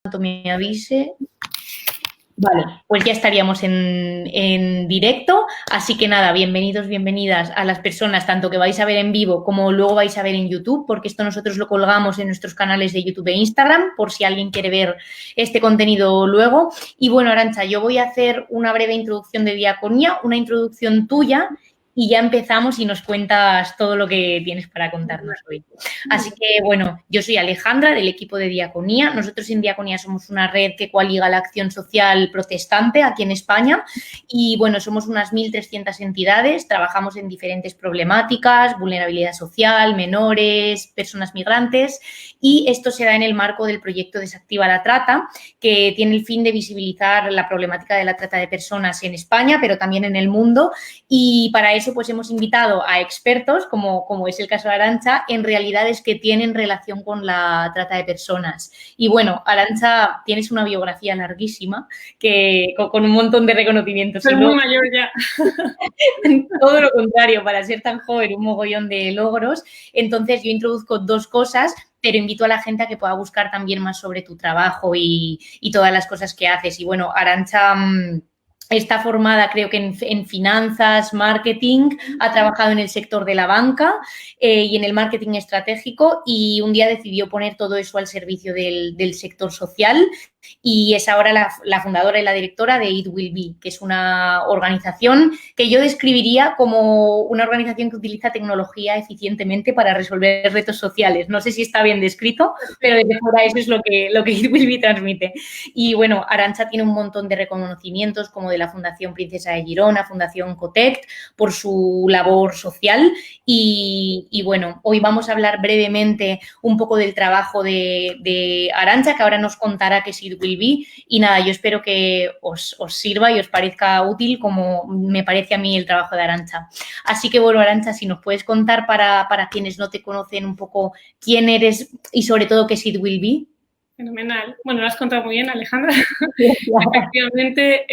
cuanto me avise. Vale, pues ya estaríamos en directo, así que nada, bienvenidos, bienvenidas a las personas, tanto que vais a ver en vivo como luego vais a ver en YouTube, porque esto nosotros lo colgamos en nuestros canales de YouTube e Instagram, por si alguien quiere ver este contenido luego. Y bueno, Arantxa, yo voy a hacer una breve introducción de Diaconía, una introducción tuya, y ya empezamos y nos cuentas todo lo que tienes para contarnos hoy. Así que, bueno, yo soy Alejandra, del equipo de Diaconía. Nosotros en Diaconía somos una red que coaliga la acción social protestante aquí en España y, bueno, somos unas 1.300 entidades, trabajamos en diferentes problemáticas, vulnerabilidad social, menores, personas migrantes, y esto se da en el marco del proyecto Desactiva la Trata, que tiene el fin de visibilizar la problemática de la trata de personas en España, pero también en el mundo, y para eso pues hemos invitado a expertos, como es el caso de Arantxa, en realidades que tienen relación con la trata de personas. Y bueno, Arantxa, tienes una biografía larguísima que con un montón de reconocimientos. Soy muy mayor ya. Todo lo contrario, para ser tan joven, un mogollón de logros. Entonces yo introduzco dos cosas, pero invito a la gente a que pueda buscar también más sobre tu trabajo y todas las cosas que haces. Y bueno, Arantxa está formada, creo que en finanzas, marketing, ha trabajado en el sector de la banca y en el marketing estratégico, y un día decidió poner todo eso al servicio del sector social, y es ahora la fundadora y la directora de It Will Be, que es una organización que yo describiría como una organización que utiliza tecnología eficientemente para resolver retos sociales. No sé si está bien descrito, pero desde fuera eso es lo que It Will Be transmite. Y bueno, Arantxa tiene un montón de reconocimientos, como de la Fundación Princesa de Girona, Fundación Cotect, por su labor social. Y bueno, hoy vamos a hablar brevemente un poco del trabajo de Arantxa, que ahora nos contará qué es It Will Be. Y nada, yo espero que os sirva y os parezca útil como me parece a mí el trabajo de Arantxa. Así que bueno, Arantxa, si nos puedes contar para quienes no te conocen un poco quién eres y sobre todo qué es It Will Be. Fenomenal. Bueno, lo has contado muy bien, Alejandra. Efectivamente,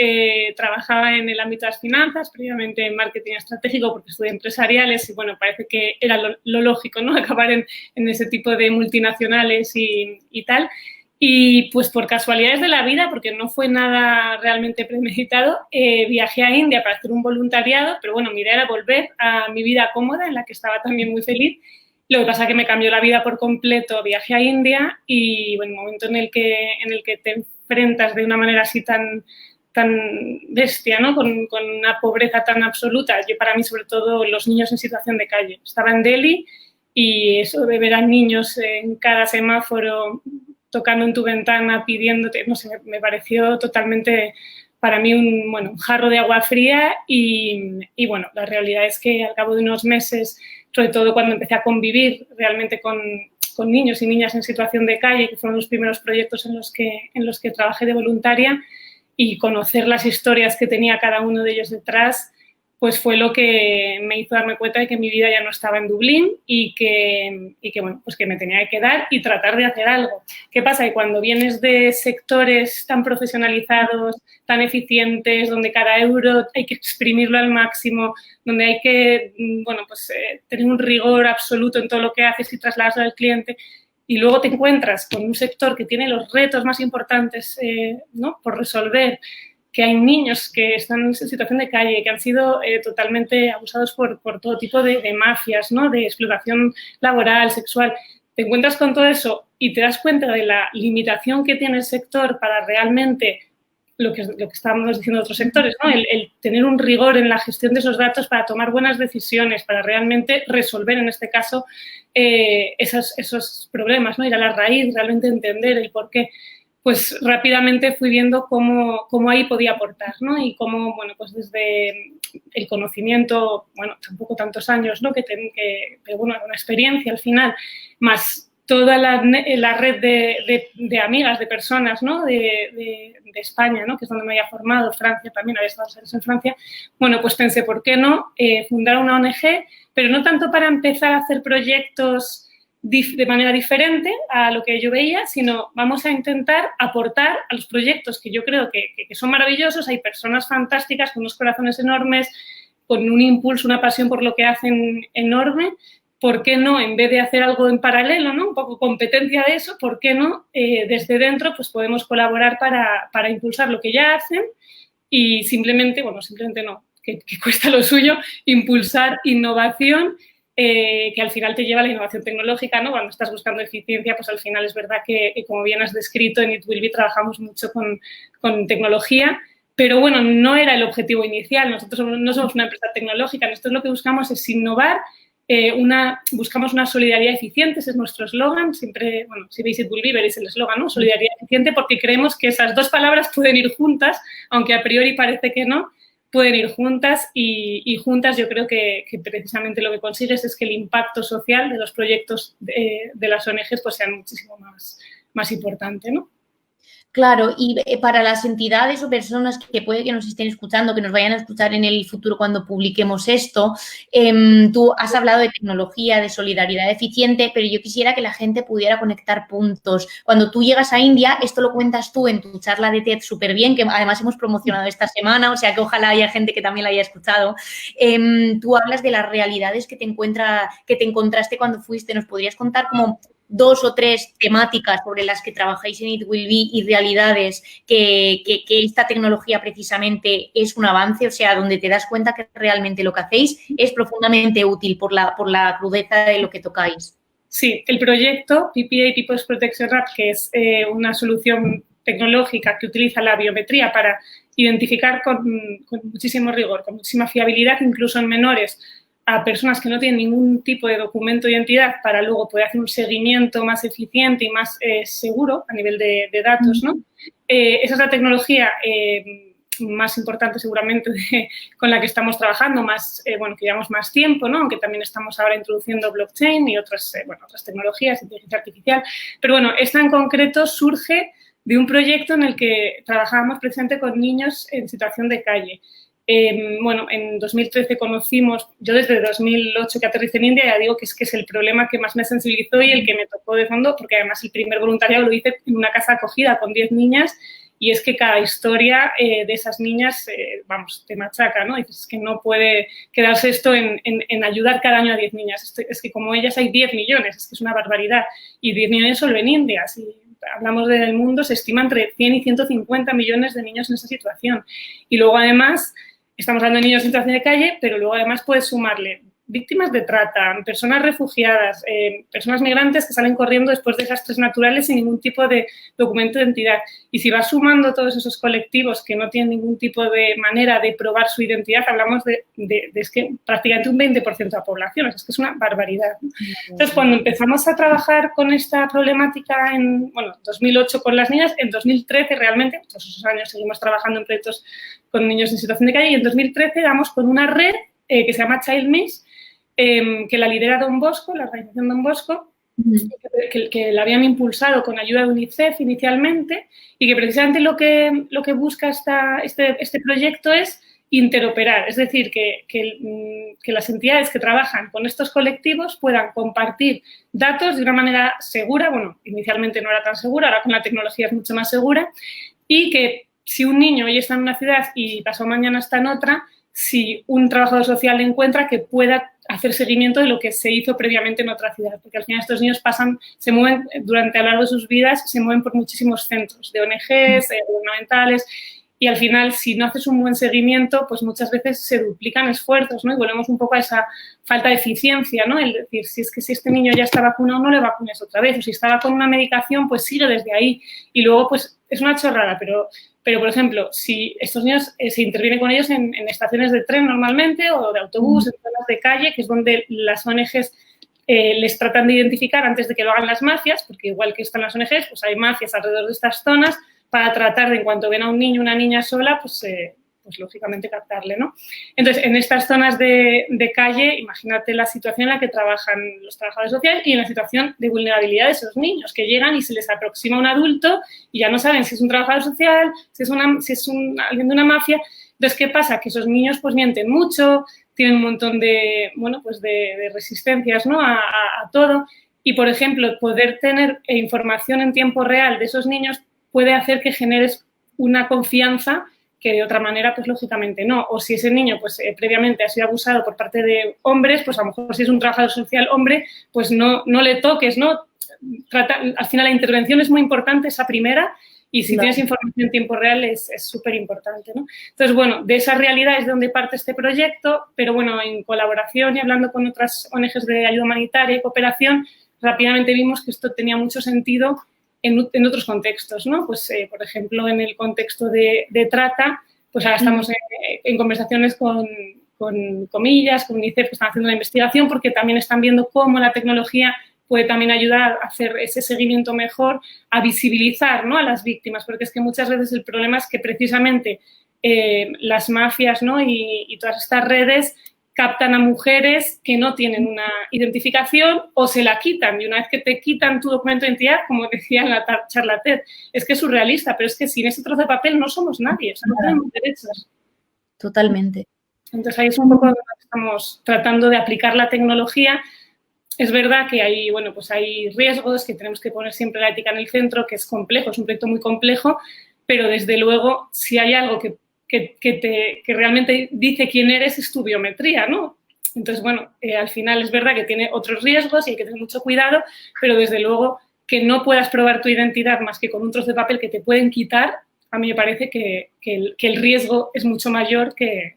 trabajaba en el ámbito de las finanzas, previamente en marketing estratégico porque estudié empresariales y, bueno, parece que era lo lógico, ¿no? Acabar en ese tipo de multinacionales y tal. Y, pues, por casualidades de la vida, porque no fue nada realmente premeditado, viajé a India para hacer un voluntariado, pero, bueno, mi idea era volver a mi vida cómoda, en la que estaba también muy feliz. Lo que pasa es que me cambió la vida por completo. Viajé a India y, bueno, el momento en el que te enfrentas de una manera así tan bestia, ¿no? Con una pobreza tan absoluta. Yo, para mí, sobre todo, los niños en situación de calle. Estaba en Delhi y eso de ver a niños en cada semáforo tocando en tu ventana, pidiéndote, no sé, me pareció totalmente, para mí, un jarro de agua fría y, bueno, la realidad es que al cabo de unos meses, sobre todo cuando empecé a convivir realmente con niños y niñas en situación de calle, que fueron los primeros proyectos en los que trabajé de voluntaria, y conocer las historias que tenía cada uno de ellos detrás, pues fue lo que me hizo darme cuenta de que mi vida ya no estaba en Dublín y que bueno, pues que me tenía que quedar y tratar de hacer algo. ¿Qué pasa? Que cuando vienes de sectores tan profesionalizados, tan eficientes, donde cada euro hay que exprimirlo al máximo, donde hay que, bueno, pues tener un rigor absoluto en todo lo que haces y trasladarlo al cliente, y luego te encuentras con un sector que tiene los retos más importantes, ¿no?, por resolver, que hay niños que están en situación de calle, que han sido totalmente abusados por todo tipo de mafias, ¿no?, de explotación laboral, sexual. Te encuentras con todo eso y te das cuenta de la limitación que tiene el sector para realmente lo que estábamos diciendo de otros sectores, ¿no?, el tener un rigor en la gestión de esos datos para tomar buenas decisiones, para realmente resolver, en este caso, esos problemas, ¿no?, ir a la raíz, realmente entender el por qué. Pues rápidamente fui viendo cómo ahí podía aportar, ¿no? Y cómo, bueno, pues desde el conocimiento, bueno, tampoco tantos años, ¿no?, pero bueno, una experiencia al final, más toda la red de amigas, de personas, ¿no?, de España, ¿no?, que es donde me había formado, Francia también, había estado 2 años en Francia. Bueno, pues pensé, ¿por qué no fundar una ONG? Pero no tanto para empezar a hacer proyectos de manera diferente a lo que yo veía, sino vamos a intentar aportar a los proyectos que yo creo que son maravillosos. Hay personas fantásticas con unos corazones enormes, con un impulso, una pasión por lo que hacen enorme, ¿por qué no, en vez de hacer algo en paralelo, ¿no? Un poco competencia de eso, ¿por qué no desde dentro pues podemos colaborar para impulsar lo que ya hacen y simplemente, bueno, simplemente no, que cuesta lo suyo, impulsar innovación que al final te lleva a la innovación tecnológica, ¿no? Cuando estás buscando eficiencia, pues al final es verdad que como bien has descrito, en It Will Be trabajamos mucho con tecnología, pero bueno, no era el objetivo inicial. Nosotros no somos una empresa tecnológica, nosotros lo que buscamos es innovar, buscamos una solidaridad eficiente, ese es nuestro eslogan, siempre, bueno, si veis It Will Be veréis el eslogan, ¿no? Solidaridad eficiente, porque creemos que esas dos palabras pueden ir juntas, aunque a priori parece que no, pueden ir juntas y juntas yo creo que precisamente lo que consigues es que el impacto social de los proyectos de las ONGs pues sean muchísimo más importante, ¿no? Claro, y para las entidades o personas que puede que nos estén escuchando, que nos vayan a escuchar en el futuro cuando publiquemos esto, tú has hablado de tecnología, de solidaridad eficiente, pero yo quisiera que la gente pudiera conectar puntos. Cuando tú llegas a India, esto lo cuentas tú en tu charla de TED súper bien, que además hemos promocionado esta semana, o sea que ojalá haya gente que también la haya escuchado. Tú hablas de las realidades que te encontraste cuando fuiste. ¿Nos podrías contar como 2 o 3 temáticas sobre las que trabajáis en It Will Be y realidades que esta tecnología precisamente es un avance, o sea, donde te das cuenta que realmente lo que hacéis es profundamente útil por la crudeza de lo que tocáis? Sí, el proyecto PPA, People's Protection App, que es una solución tecnológica que utiliza la biometría para identificar con muchísimo rigor, con muchísima fiabilidad, incluso en menores, a personas que no tienen ningún tipo de documento de identidad para luego poder hacer un seguimiento más eficiente y más seguro a nivel de datos, ¿no? Esa es la tecnología más importante seguramente con la que estamos trabajando, bueno, que llevamos más tiempo, ¿no? Aunque también estamos ahora introduciendo blockchain y otras tecnologías, inteligencia artificial. Pero bueno, esta en concreto surge de un proyecto en el que trabajábamos precisamente con niños en situación de calle. Bueno, en 2013 conocimos, yo desde 2008 que aterricé en India, ya digo que es el problema que más me sensibilizó y el que me tocó de fondo, porque además el primer voluntariado lo hice en una casa acogida con 10 niñas y es que cada historia de esas niñas, vamos, te machaca, ¿no? Y dices, es que no puede quedarse esto en ayudar cada año a 10 niñas. Es que como ellas hay 10 millones, es que es una barbaridad. Y 10 millones solo en India. Si hablamos del mundo, se estima entre 100 y 150 millones de niños en esa situación. Y luego, además, estamos hablando de niños en situación de calle, pero luego, además, puedes sumarle víctimas de trata, personas refugiadas, personas migrantes que salen corriendo después de desastres naturales sin ningún tipo de documento de identidad. Y si vas sumando todos esos colectivos que no tienen ningún tipo de manera de probar su identidad, hablamos de es que prácticamente un 20% de la población, es que es una barbaridad. Entonces, cuando empezamos a trabajar con esta problemática en, bueno, 2008 con las niñas, en 2013 realmente, todos esos años seguimos trabajando en proyectos con niños en situación de calle y en 2013 damos con una red que se llama Child Miss, que la lidera Don Bosco, la organización Don Bosco, que la habían impulsado con ayuda de UNICEF inicialmente y que precisamente lo que busca este proyecto es interoperar, es decir, que las entidades que trabajan con estos colectivos puedan compartir datos de una manera segura, bueno, inicialmente no era tan segura, ahora con la tecnología es mucho más segura, y que si un niño hoy está en una ciudad y pasado mañana está en otra, si un trabajador social le encuentra, que pueda hacer seguimiento de lo que se hizo previamente en otra ciudad, porque al final estos niños se mueven durante a lo largo de sus vidas, se mueven por muchísimos centros de ONGs, gubernamentales, y al final, si no haces un buen seguimiento, pues muchas veces se duplican esfuerzos, ¿no? Y volvemos un poco a esa falta de eficiencia, ¿no? El decir, si este niño ya está vacunado, no le vacunes otra vez, o si estaba con una medicación, pues sigue desde ahí. Y luego, pues, es una chorrada, pero por ejemplo, si estos niños se interviene con ellos en estaciones de tren normalmente o de autobús, en zonas de calle, que es donde las ONGs les tratan de identificar antes de que lo hagan las mafias, porque igual que están las ONGs, pues hay mafias alrededor de estas zonas para tratar de, en cuanto ven a un niño o una niña sola, pues lógicamente captarle, ¿no? Entonces, en estas zonas de calle, imagínate la situación en la que trabajan los trabajadores sociales y en la situación de vulnerabilidad de esos niños, que llegan y se les aproxima un adulto y ya no saben si es un trabajador social, si es alguien de una mafia. Entonces, ¿qué pasa? Que esos niños pues mienten mucho, tienen un montón de, bueno, pues de resistencias, ¿no? a todo. Y, por ejemplo, poder tener información en tiempo real de esos niños puede hacer que generes una confianza que de otra manera, pues lógicamente no. O si ese niño, pues previamente ha sido abusado por parte de hombres, pues a lo mejor si es un trabajador social hombre, pues no le toques, ¿no? Al final la intervención es muy importante, esa primera, y si tienes información en tiempo real es súper importante, ¿no? Entonces, bueno, de esa realidad es de donde parte este proyecto, pero bueno, en colaboración y hablando con otras ONGs de ayuda humanitaria y cooperación, rápidamente vimos que esto tenía mucho sentido en otros contextos, ¿no? Pues, por ejemplo, en el contexto de trata, pues ahora estamos en conversaciones con comillas, con UNICEF, que están haciendo la investigación porque también están viendo cómo la tecnología puede también ayudar a hacer ese seguimiento mejor, a visibilizar, ¿no?, a las víctimas, porque es que muchas veces el problema es que precisamente las mafias, ¿no?, y todas estas redes captan a mujeres que no tienen una identificación o se la quitan. Y una vez que te quitan tu documento de identidad, como decía en la charla TED, es que es surrealista, pero es que sin ese trozo de papel no somos nadie, o sea, no tenemos derechos. Totalmente. Entonces, ahí es un poco donde estamos tratando de aplicar la tecnología. Es verdad que hay, bueno, pues hay riesgos, que tenemos que poner siempre la ética en el centro, que es complejo, es un proyecto muy complejo, pero desde luego, si hay algo que realmente dice quién eres, es tu biometría, ¿no? Entonces, bueno, al final es verdad que tiene otros riesgos y hay que tener mucho cuidado, pero desde luego que no puedas probar tu identidad más que con un trozo de papel que te pueden quitar, a mí me parece que el riesgo es mucho mayor que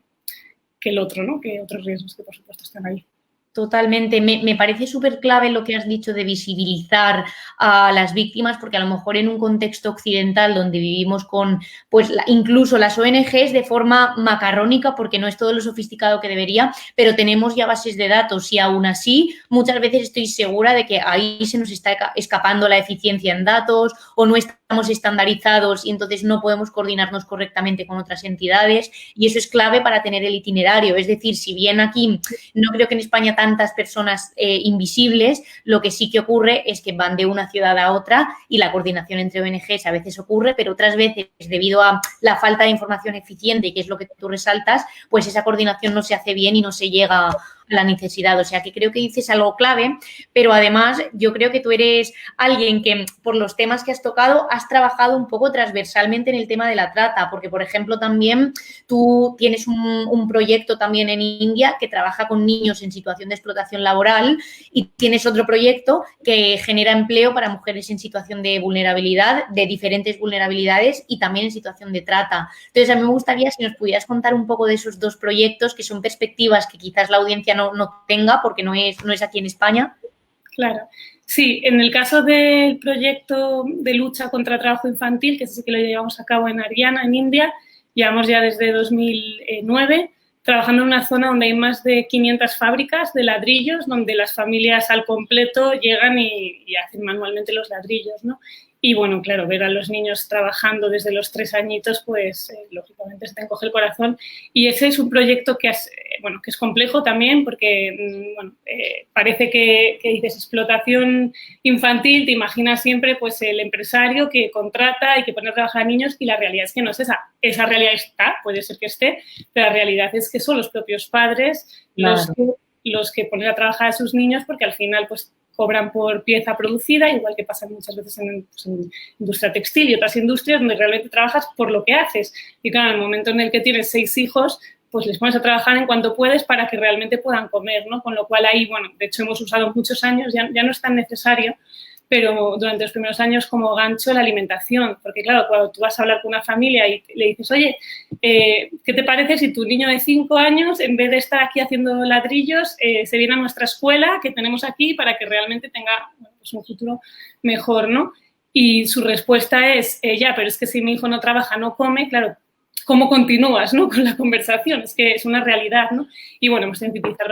el otro, ¿no? Que otros riesgos que, por supuesto, están ahí. Totalmente. Me parece súper clave lo que has dicho de visibilizar a las víctimas, porque a lo mejor en un contexto occidental donde vivimos con, pues, incluso las ONGs de forma macarrónica, porque no es todo lo sofisticado que debería, pero tenemos ya bases de datos y aún así muchas veces estoy segura de que ahí se nos está escapando la eficiencia en datos o no estamos estandarizados y entonces no podemos coordinarnos correctamente con otras entidades y eso es clave para tener el itinerario. Es decir, si bien aquí no creo que en España tantas personas invisibles, lo que sí que ocurre es que van de una ciudad a otra y la coordinación entre ONGs a veces ocurre, pero otras veces, debido a la falta de información eficiente, que es lo que tú resaltas, pues esa coordinación no se hace bien y no se llega a la necesidad. O sea, que creo que dices algo clave, pero además yo creo que tú eres alguien que, por los temas que has tocado, has trabajado un poco transversalmente en el tema de la trata, porque, por ejemplo, también tú tienes un proyecto también en India que trabaja con niños en situación de explotación laboral y tienes otro proyecto que genera empleo para mujeres en situación de vulnerabilidad, de diferentes vulnerabilidades y también en situación de trata. Entonces, a mí me gustaría si nos pudieras contar un poco de esos dos proyectos, que son perspectivas que quizás la audiencia no tenga porque no es aquí en España. Claro. Sí, en el caso del proyecto de lucha contra el trabajo infantil, que sí que lo llevamos a cabo en Haryana, en India, llevamos ya desde 2009 trabajando en una zona donde hay más de 500 fábricas de ladrillos, donde las familias al completo llegan y hacen manualmente los ladrillos, ¿no? Y, bueno, claro, ver a los niños trabajando desde los 3 añitos, pues, lógicamente se te encoge el corazón. Y ese es un proyecto que es complejo también porque, bueno, parece que dices explotación infantil, te imaginas siempre, pues, el empresario que contrata y que pone a trabajar a niños y la realidad es que no es esa. Esa realidad está, puede ser que esté, pero la realidad es que son los propios padres los que ponen a trabajar a sus niños porque al final, pues, cobran por pieza producida, igual que pasa muchas veces en industria textil y otras industrias donde realmente trabajas por lo que haces. Y claro, en el momento en el que tienes 6 hijos, pues les pones a trabajar en cuanto puedes para que realmente puedan comer, ¿no? Con lo cual ahí, bueno, de hecho hemos usado muchos años, ya no es tan necesario, pero durante los primeros años como gancho la alimentación, porque claro, cuando tú vas a hablar con una familia y le dices, oye, ¿qué te parece si tu niño de 5 años, en vez de estar aquí haciendo ladrillos, se viene a nuestra escuela que tenemos aquí para que realmente tenga, bueno, pues un futuro mejor, ¿no? Y su respuesta es, ya, pero es que si mi hijo no trabaja, no come, claro, ¿cómo continúas, ¿no?, con la conversación? Es que es una realidad, ¿no? Y, bueno, hemos tenido que utilizar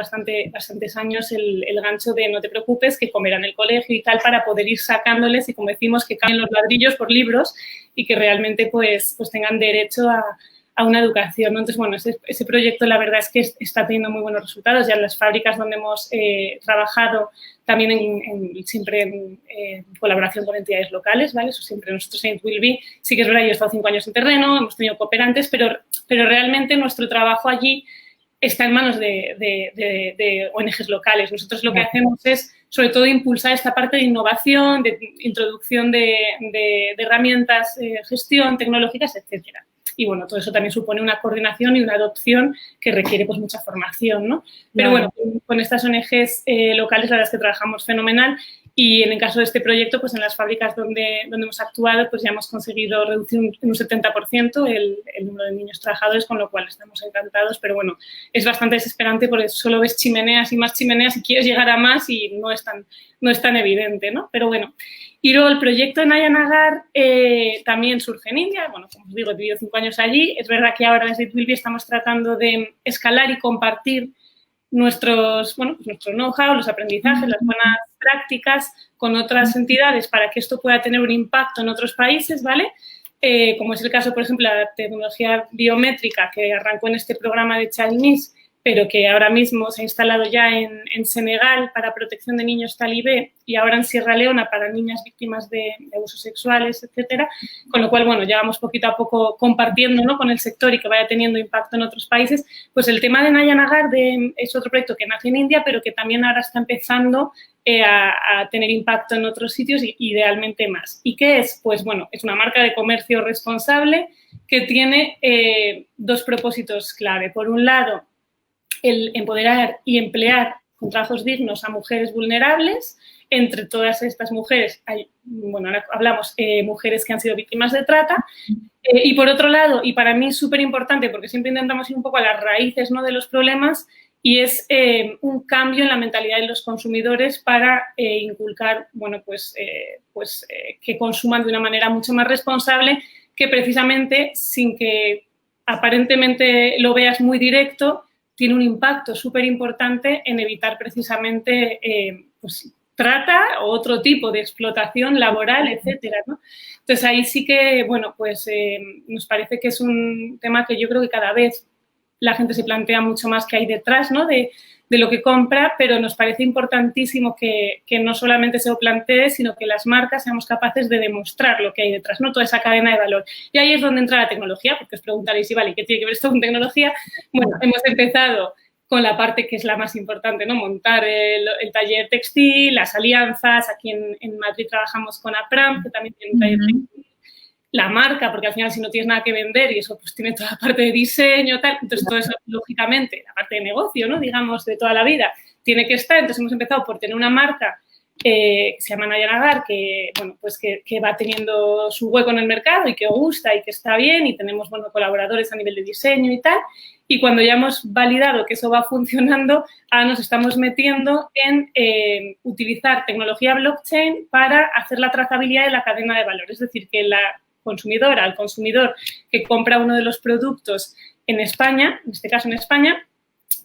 bastantes años el gancho de no te preocupes, que comerán en el colegio y tal, para poder ir sacándoles y, como decimos, que cambien los ladrillos por libros y que realmente, pues tengan derecho a una educación, ¿no? Entonces, bueno, ese proyecto la verdad es que está teniendo muy buenos resultados. Ya en las fábricas donde hemos trabajado, también siempre en colaboración con entidades locales, ¿vale? Eso siempre nosotros en It Will Be. Sí que es verdad, yo he estado 5 años en terreno, hemos tenido cooperantes, pero realmente nuestro trabajo allí está en manos de ONGs locales. Nosotros lo que hacemos es, sobre todo, impulsar esta parte de innovación, de introducción de herramientas, gestión, tecnológicas, etcétera. y bueno, todo eso también supone una coordinación y una adopción que requiere pues mucha formación, ¿no? Pero bueno, con estas ONGs locales la verdad es que trabajamos fenomenal y en el caso de este proyecto, pues en las fábricas donde hemos actuado, pues ya hemos conseguido reducir en un 70% el número de niños trabajadores, con lo cual estamos encantados, pero bueno, es bastante desesperante porque solo ves chimeneas y más chimeneas y quieres llegar a más y no es tan evidente, ¿no? Pero bueno, y luego el proyecto de Naya Nagar también surge en India, bueno, como os digo, he vivido 5 años allí, es verdad que ahora desde Twilby estamos tratando de escalar y compartir nuestro know-how, los aprendizajes, las buenas prácticas con otras entidades para que esto pueda tener un impacto en otros países, ¿vale? Como es el caso, por ejemplo, la tecnología biométrica que arrancó en este programa de Chalmis, pero que ahora mismo se ha instalado ya en Senegal para protección de niños talibé y ahora en Sierra Leona para niñas víctimas de abusos sexuales, etcétera. Con lo cual, bueno, ya vamos poquito a poco compartiendo, ¿no?, con el sector y que vaya teniendo impacto en otros países. Pues el tema de Naya Nagar es otro proyecto que nace en India, pero que también ahora está empezando a tener impacto en otros sitios y idealmente más. ¿Y qué es? Pues, bueno, es una marca de comercio responsable que tiene 2 propósitos clave. Por un lado, el empoderar y emplear con trabajos dignos a mujeres vulnerables. Entre todas estas mujeres hay, bueno, ahora hablamos, mujeres que han sido víctimas de trata. Y por otro lado, y para mí es súper importante porque siempre intentamos ir un poco a las raíces, ¿no?, de los problemas, y es un cambio en la mentalidad de los consumidores para inculcar, bueno, pues que consuman de una manera mucho más responsable, que precisamente sin que aparentemente lo veas muy directo, tiene un impacto súper importante en evitar precisamente pues, trata o otro tipo de explotación laboral, etcétera, ¿no? Entonces, ahí sí que, bueno, pues nos parece que es un tema que yo creo que cada vez la gente se plantea mucho más qué hay detrás, ¿no?, de lo que compra, pero nos parece importantísimo que no solamente se lo plantee, sino que las marcas seamos capaces de demostrar lo que hay detrás, ¿no?, toda esa cadena de valor. Y ahí es donde entra la tecnología, porque os preguntaréis, ¿y vale, qué tiene que ver esto con tecnología? Bueno, hemos empezado con la parte que es la más importante, ¿no?, montar el taller textil, las alianzas. Aquí en Madrid trabajamos con APRAM, que también tiene un taller textil. La marca, porque al final si no tienes nada que vender y eso pues tiene toda la parte de diseño, tal, entonces todo eso, lógicamente, la parte de negocio, ¿no?, digamos, de toda la vida, tiene que estar. Entonces hemos empezado por tener una marca que se llama Naya Nagar, que, bueno, pues que va teniendo su hueco en el mercado y que gusta y que está bien, y tenemos, bueno, colaboradores a nivel de diseño y tal. Y cuando ya hemos validado que eso va funcionando, ahora nos estamos metiendo en utilizar tecnología blockchain para hacer la trazabilidad de la cadena de valor. Es decir, que la consumidora, al consumidor que compra uno de los productos en España, en este caso en España,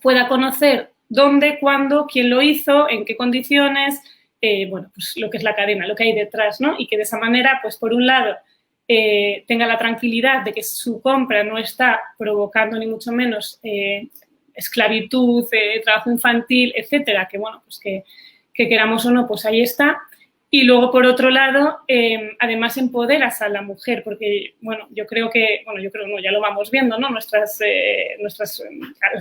pueda conocer dónde, cuándo, quién lo hizo, en qué condiciones, bueno, pues lo que es la cadena, lo que hay detrás, ¿no? Y que de esa manera, pues por un lado, tenga la tranquilidad de que su compra no está provocando ni mucho menos esclavitud, trabajo infantil, etcétera, que bueno, pues que queramos o no, pues ahí está. Y luego, por otro lado, además empoderas a la mujer, porque, bueno, yo creo no, ya lo vamos viendo, ¿no?, las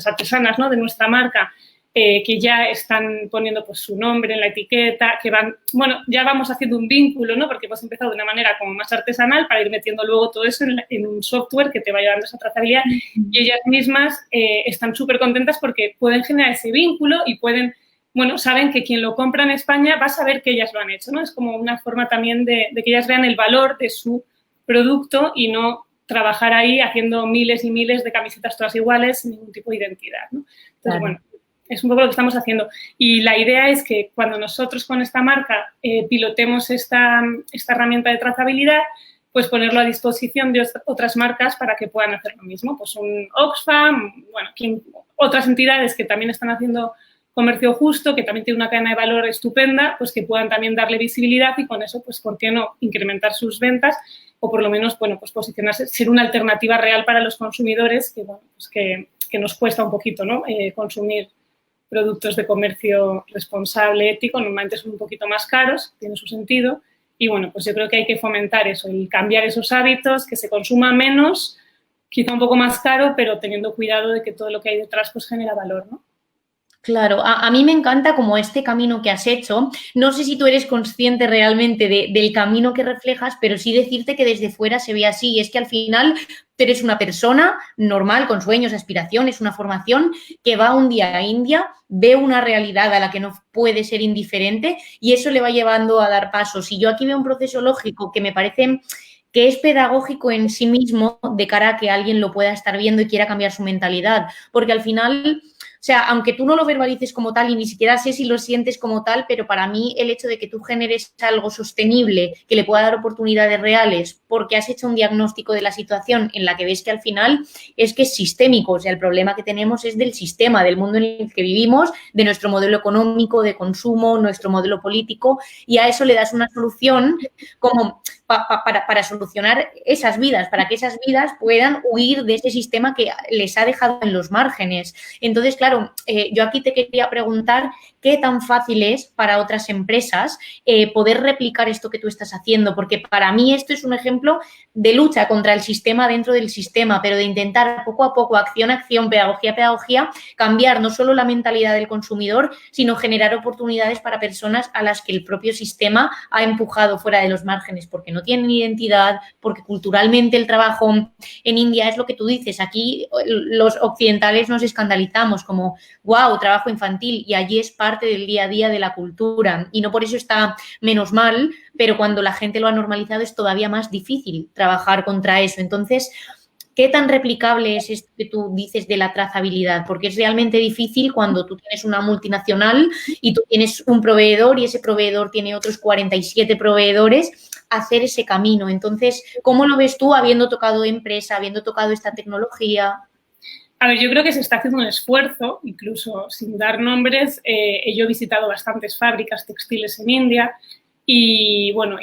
artesanas, ¿no?, de nuestra marca, que ya están poniendo pues su nombre en la etiqueta, que van, bueno, ya vamos haciendo un vínculo, ¿no?, porque hemos empezado de una manera como más artesanal para ir metiendo luego todo eso en un software que te va llevando esa trazabilidad, y ellas mismas están súper contentas porque pueden generar ese vínculo y pueden, bueno, saben que quien lo compra en España va a saber que ellas lo han hecho, ¿no? Es como una forma también de que ellas vean el valor de su producto y no trabajar ahí haciendo miles y miles de camisetas todas iguales sin ningún tipo de identidad, ¿no? Entonces, claro, bueno, es un poco lo que estamos haciendo. Y la idea es que cuando nosotros con esta marca pilotemos esta herramienta de trazabilidad, pues ponerlo a disposición de otras marcas para que puedan hacer lo mismo. Pues un Oxfam, bueno, otras entidades que también están haciendo comercio justo, que también tiene una cadena de valor estupenda, pues que puedan también darle visibilidad y con eso, pues, ¿por qué no?, incrementar sus ventas o por lo menos, bueno, pues posicionarse, ser una alternativa real para los consumidores que, bueno, pues que nos cuesta un poquito, ¿no?, consumir productos de comercio responsable, ético. Normalmente son un poquito más caros, tiene su sentido. Y, bueno, pues yo creo que hay que fomentar eso, el cambiar esos hábitos, que se consuma menos, quizá un poco más caro, pero teniendo cuidado de que todo lo que hay detrás pues genera valor, ¿no? Claro, a mí me encanta como este camino que has hecho. No sé si tú eres consciente realmente del camino que reflejas, pero sí decirte que desde fuera se ve así. Y es que al final tú eres una persona normal, con sueños, aspiraciones, una formación, que va un día a India, ve una realidad a la que no puede ser indiferente y eso le va llevando a dar pasos. Y yo aquí veo un proceso lógico que me parece que es pedagógico en sí mismo de cara a que alguien lo pueda estar viendo y quiera cambiar su mentalidad. Porque al final, o sea, aunque tú no lo verbalices como tal y ni siquiera sé si lo sientes como tal, pero para mí el hecho de que tú generes algo sostenible que le pueda dar oportunidades reales porque has hecho un diagnóstico de la situación en la que ves que al final es que es sistémico, o sea, el problema que tenemos es del sistema, del mundo en el que vivimos, de nuestro modelo económico, de consumo, nuestro modelo político, y a eso le das una solución como para solucionar esas vidas, para que esas vidas puedan huir de ese sistema que les ha dejado en los márgenes. Entonces, claro, yo aquí te quería preguntar qué tan fácil es para otras empresas poder replicar esto que tú estás haciendo, porque para mí esto es un ejemplo de lucha contra el sistema dentro del sistema, pero de intentar poco a poco, acción a acción, pedagogía a pedagogía, cambiar no solo la mentalidad del consumidor, sino generar oportunidades para personas a las que el propio sistema ha empujado fuera de los márgenes, porque no tienen identidad, porque culturalmente el trabajo en India es lo que tú dices. Aquí los occidentales nos escandalizamos como, wow, trabajo infantil, y allí es parte del día a día de la cultura y no por eso está menos mal, pero cuando la gente lo ha normalizado es todavía más difícil trabajar contra eso. Entonces, ¿qué tan replicable es esto que tú dices de la trazabilidad? Porque es realmente difícil cuando tú tienes una multinacional y tú tienes un proveedor y ese proveedor tiene otros 47 proveedores, hacer ese camino. Entonces, ¿cómo lo ves tú habiendo tocado empresa, habiendo tocado esta tecnología? A ver, yo creo que se está haciendo un esfuerzo, incluso sin dar nombres. Yo he visitado bastantes fábricas textiles en India y bueno,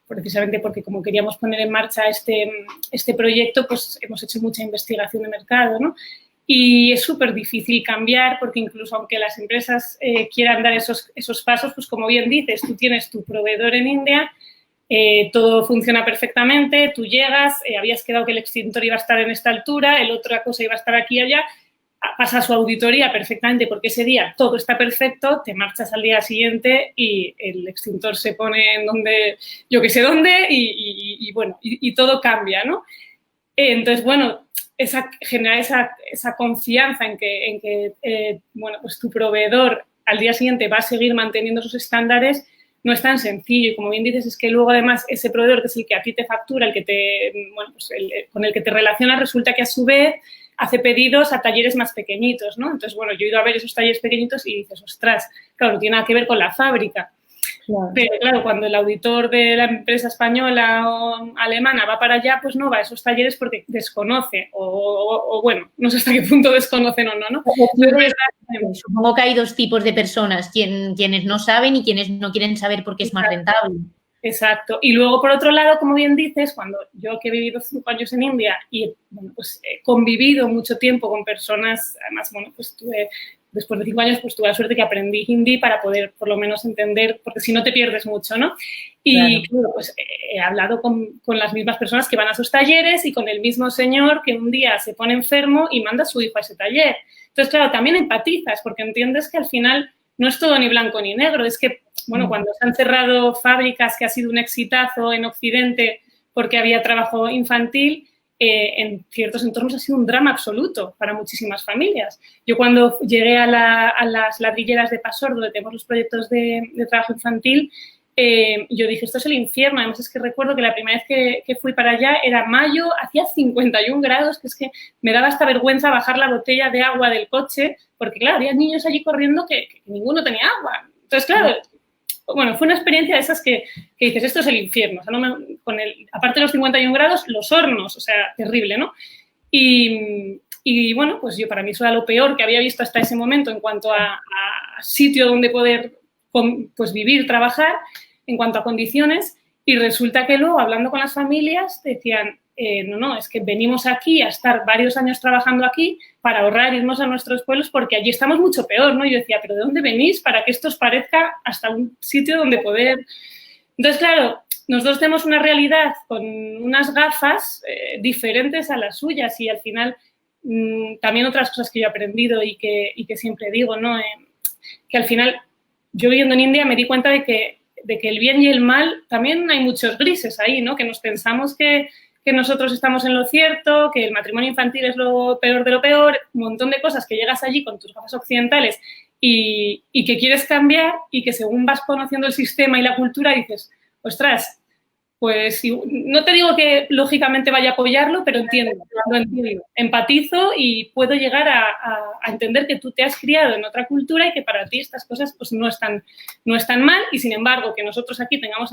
precisamente porque como queríamos poner en marcha este proyecto, pues hemos hecho mucha investigación de mercado, ¿no? Y es súper difícil cambiar porque incluso aunque las empresas quieran dar esos pasos, pues como bien dices, tú tienes tu proveedor en India, todo funciona perfectamente, tú llegas, habías quedado que el extintor iba a estar en esta altura, el otra cosa iba a estar aquí y allá, pasa su auditoría perfectamente porque ese día todo está perfecto, te marchas al día siguiente y el extintor se pone en donde, yo que sé dónde, y bueno, y todo cambia, ¿no? Entonces, bueno, generar esa confianza en que bueno, pues tu proveedor al día siguiente va a seguir manteniendo sus estándares no es tan sencillo. Y como bien dices, es que luego además ese proveedor que es el que a ti te factura, el que bueno, pues con el que te relacionas, resulta que a su vez hace pedidos a talleres más pequeñitos, ¿no? Entonces, bueno, yo he ido a ver esos talleres pequeñitos y dices, ostras, claro, no tiene nada que ver con la fábrica. Claro. Pero claro, cuando el auditor de la empresa española o alemana va para allá, pues no va a esos talleres porque desconoce o bueno, no sé hasta qué punto desconocen o no, ¿no? Supongo que hay dos tipos de personas, quienes no saben y quienes no quieren saber porque es más rentable. Exacto. Y luego, por otro lado, como bien dices, cuando yo que he vivido 5 años en India y bueno, pues he convivido mucho tiempo con personas, además, bueno, pues después de 5 años, pues tuve la suerte que aprendí hindi para poder por lo menos entender, porque si no te pierdes mucho, ¿no? Y claro, pues he hablado con las mismas personas que van a esos talleres y con el mismo señor que un día se pone enfermo y manda a su hijo a ese taller. Entonces, claro, también empatizas porque entiendes que al final no es todo ni blanco ni negro, es que, bueno, cuando se han cerrado fábricas que ha sido un exitazo en Occidente porque había trabajo infantil, en ciertos entornos ha sido un drama absoluto para muchísimas familias. Yo cuando llegué a las ladrilleras de Pasor, donde tenemos los proyectos de trabajo infantil, yo dije, esto es el infierno. Además, es que recuerdo que la primera vez que fui para allá era mayo, hacía 51 grados, que es que me daba hasta vergüenza bajar la botella de agua del coche, porque, claro, había niños allí corriendo que ninguno tenía agua. Entonces, claro, bueno, fue una experiencia de esas que dices, esto es el infierno. O sea, aparte de los 51 grados, los hornos, o sea, terrible, ¿no? Y bueno, pues para mí eso era lo peor que había visto hasta ese momento en cuanto a sitio donde poder pues vivir, trabajar, en cuanto a condiciones, y resulta que luego, hablando con las familias, decían, no, es que venimos aquí a estar varios años trabajando aquí para ahorrar, irnos a nuestros pueblos, porque allí estamos mucho peor, ¿no? Y yo decía, ¿pero de dónde venís para que esto os parezca hasta un sitio donde poder...? Entonces, claro, nosotros tenemos una realidad con unas gafas diferentes a las suyas y al final también otras cosas que yo he aprendido y que siempre digo, ¿no? Que al final, yo viviendo en India me di cuenta de que el bien y el mal también hay muchos grises ahí, ¿no? Que nos pensamos que nosotros estamos en lo cierto, que el matrimonio infantil es lo peor de lo peor, un montón de cosas que llegas allí con tus gafas occidentales y que quieres cambiar y que según vas conociendo el sistema y la cultura dices, ostras, pues no te digo que lógicamente vaya a apoyarlo, pero lo entiendo, empatizo y puedo llegar a entender que tú te has criado en otra cultura y que para ti estas cosas pues no están mal y sin embargo que nosotros aquí tengamos